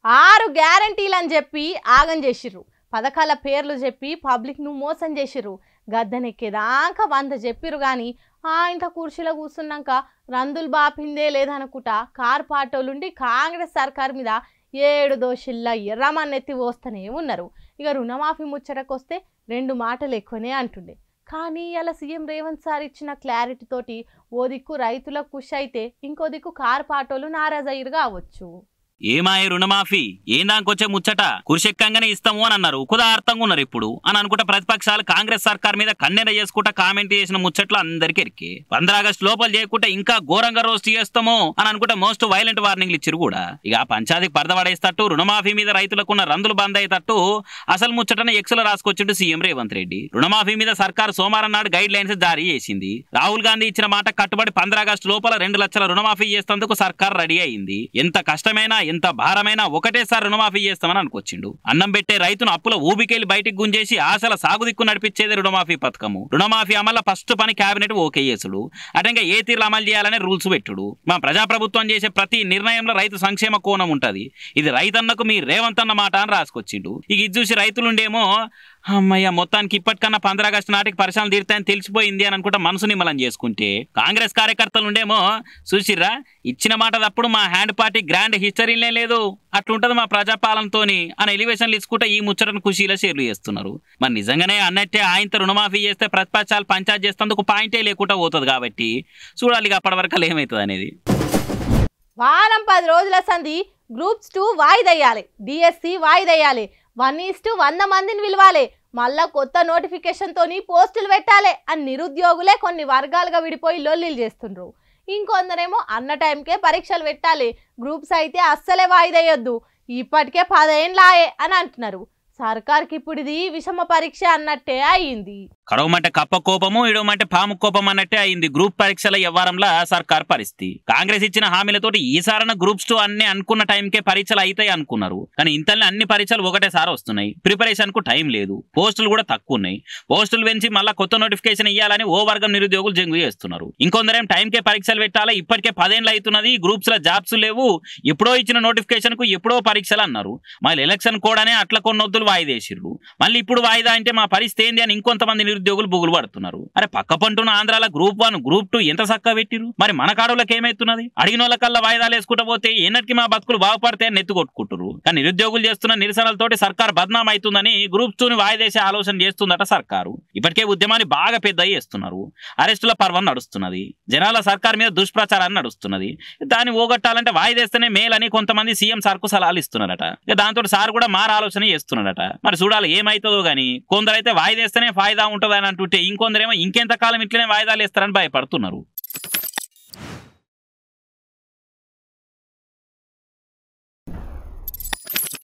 6 గ్యారంటీలని చెప్పి ఆగం చేసిర్రు. పథకాల పేర్లు చెప్పి పబ్లిక్ను మోసం చేసిర్రు. గద్దెనెక్కేదాకా 100 చెప్పిర్రు కానీ ఇంత కుర్చీలో కూర్చున్నాక రందులు బాపిందే లేదనుకుంటా కార్ పాటోలుండి కాంగ్రెస్ సర్కార్ మీద 7 దోషుల్లా ఎర్రమన్నెత్తి పోస్తూనే ఉన్నారు. ఇక రుణమాఫీ ముచ్చటకొస్తే 2 మాటలు ఎక్కువనే అంటుండే. కానీ ఇలా సీఎం రేవంత్ సార్ ఇచ్చిన క్లారిటీ తోటి ఓ దిక్కు రైతుల ఖుషి అయితే ఇంకో దిక్కు కార్ పాటోలు నారాజయ్యరు కావచ్చు. ఏమాయ రుణమాఫీ ఏందాకొచ్చే ముచ్చట కుర్షెక్కంగానే ఇస్తాము అని అన్నారు. కుదార్థంగా ఉన్నారు ఇప్పుడు అని అనుకుంటా ప్రతిపక్షాలు కాంగ్రెస్ సర్కార్ మీద కన్నెర చేసుకుంటా కామెంట్ చేసిన ముచ్చట్లు అందరికీ ఎరికే. 15 ఆగస్టు లోపల చేయకుంటే ఇంకా ఘోరంగా రోస్ట్ చేస్తాము అని అనుకుంటా మోస్ట్ వైలెంట్ వార్నింగ్లు ఇచ్చారు కూడా. ఇక పంచాయతీకి పడదపడేస్తట్టు రుణమాఫీ మీద రైతులకున్న రందులు బంద్ అయ్యేటట్టు అసలు ముచ్చటను ఎక్స్లో రాసుకొచ్చిండు సీఎం రేవంత్ రెడ్డి. రుణమాఫీ మీద సర్కారు సోమవారం నాడు గైడ్ లైన్స్ జారీ చేసింది. రాహుల్ గాంధీ ఇచ్చిన మాట కట్టుబడి 15 ఆగస్టు లోపల 2 లక్షల రుణమాఫీ చేసేందుకు సర్కార్ రెడీ అయింది. ఎంత కష్టమైనా ఎంత భారమైనా ఒకటేసారి రుణమాఫీ చేస్తామని అనుకొచ్చిండు. అన్నం పెట్టే రైతును అప్పుల ఊబికెళ్లి బయటికి గుంజేసి ఆశల సాగు దిక్కు నడిపించేది రుణమాఫీ పథకము. రుణమాఫీ అమల ఫస్ట్ పని కేబినెట్ ఓకే చేసుడు, అటంగా ఏ తీరులో అమలు చేయాలనే రూల్స్ పెట్టుడు. మా ప్రజాప్రభుత్వం చేసే ప్రతి నిర్ణయంలో రైతు సంక్షేమ కోణం ఉంటది. ఇది రైతన్నకు మీ రేవంత్ అన్న మాట అని రాసుకొచ్చిండు. ఇక ఇది చూసి రైతులుండేమో అమ్మయ్య మొత్తానికి ఇప్పటికన్నా 15 ఆగస్టు నాటికి పరిశ్రమలు తీరుతాయని తెలిసిపోయింది అని అనుకుంటా మనసు నిమ్మలం చేసుకుంటే, కాంగ్రెస్ కార్యకర్తలు ఉండేమో చూసిర్రా ఇచ్చిన మాట తప్పుడు మా హ్యాండ్ పార్టీ గ్రాండ్ హిస్టరీలే లేదు అట్లుంటది మా ప్రజాపాలనతోని అని ఎలివేషన్లు ఇచ్చుకుంటే ఈ ముచ్చటను ఖుషీలో షేర్లు చేస్తున్నారు. మరి నిజంగానే అన్నట్టే ఆయనతో రుణమాఫీ చేస్తే ప్రతిపక్షాలు పంచాయతీ చేస్తేందుకు పాయింటే లేకుండా పోతుంది కాబట్టి చూడాలి అప్పటి వరకు ఏమవుతుంది అనేది. వారం 10 రోజుల సంధి గ్రూప్స్ 2 వాయిదయ్యాలి, డిఎస్సి వాయిదయ్యాలి, 1:100 మందిని పిలవాలి, మళ్ళా కొత్త నోటిఫికేషన్ తోని పోస్టులు పెట్టాలి అని నిరుద్యోగులే కొన్ని వర్గాలుగా విడిపోయి లొల్లీలు చేస్తుండ్రు. ఇంకొందరేమో అన్న టైంకే పరీక్షలు పెట్టాలి, గ్రూప్స్ అయితే అస్సలే వాయిదయ్యొద్దు, ఇప్పటికే 10 ఏండ్లాయే అని అంటున్నారు. సర్కార్కి ఇప్పుడు ఇది విషమ పరీక్ష అన్నట్టే అయింది. కడవమంటే కప్ప కోపము ఇడవమంటే పాము కోపం అన్నట్టే అయింది గ్రూప్ పరీక్షల వ్యవహారంలో సర్కార్ పరిస్థితి. కాంగ్రెస్ ఇచ్చిన హామీలతోటి ఈసారన గ్రూప్స్ 2 అన్ని అనుకున్న టైంకే పరీక్షలు అవుతాయి అనుకున్నారు. కానీ ఇంతలో అన్ని పరీక్షలు ఒకటేసారి వస్తున్నాయి. ప్రిపరేషన్ కు టైం లేదు, పోస్టులు కూడా తక్కువ ఉన్నాయి. పోస్టులు పెంచి మళ్ళీ కొత్త నోటిఫికేషన్ ఇవ్వాలని ఓ వర్గం నిరుద్యోగులు జంగు చేస్తున్నారు. ఇంకొందరేం టైంకే పరీక్షలు పెట్టాలి, ఇప్పటికే 10 ఏళ్ళు అవుతున్నది, గ్రూప్స్ లో జాబ్స్ లేవు, ఎప్పుడో ఇచ్చిన నోటిఫికేషన్ కు ఎప్పుడో పరీక్షలు అన్నారు. మళ్ళీ ఎలక్షన్ కూడానే అట్లా కొన్నొద్దులు వాయిదేసిర్రు. మళ్ళీ ఇప్పుడు వాయిదా అంటే మా పరిస్థితి ఏంది అని ఇంకొంతమంది నిరుద్యోగులు బుగులు పడుతున్నారు. అరే పక్క పంటున్న ఆంధ్రాల గ్రూప్ 1 గ్రూప్ 2 ఎంత చక్కగా పెట్టిరు, మరి మన కాడులకు ఏమైతున్నది? అడిగిన వాళ్ళకల్లా వాయిదాలు వేసుకుంటూ పోతే ఎన్నటికి మా బతుకులు బాగుపడితే నెత్తి కొట్టుకుంటారు. కానీ నిరుద్యోగులు చేస్తున్న నిరసనలతోటి సర్కార్ బద్నాం అవుతుందని గ్రూప్ 2ని వాయిదేసే ఆలోచన చేస్తుందట సర్కారు. ఇప్పటికే ఉద్యమాన్ని బాగా పెద్ద చేస్తున్నారు. అరెస్టుల పర్వం నడుస్తున్నది, జనాల సర్కార్ మీద దుష్ప్రచారాన్ని నడుస్తున్నది. దాన్ని ఓగొట్టాలంటే వాయిదేస్తేనే మేలని కొంతమంది సీఎం సార్కు సలహాలు ఇస్తున్నారట. దాంతో సార్ కూడా మార ఆలోచన చేస్తున్నారట. మరి చూడాలి ఏమైతుందో గానీ. కొందరైతే వాయిదేస్తేనే ఫాయిదా ఉంటుందని అంటుంటే ఇంకొందరేమో ఇంకెంతకాలం ఇట్లనే వాయిదాలు ఇస్తారని భయపడుతున్నారు.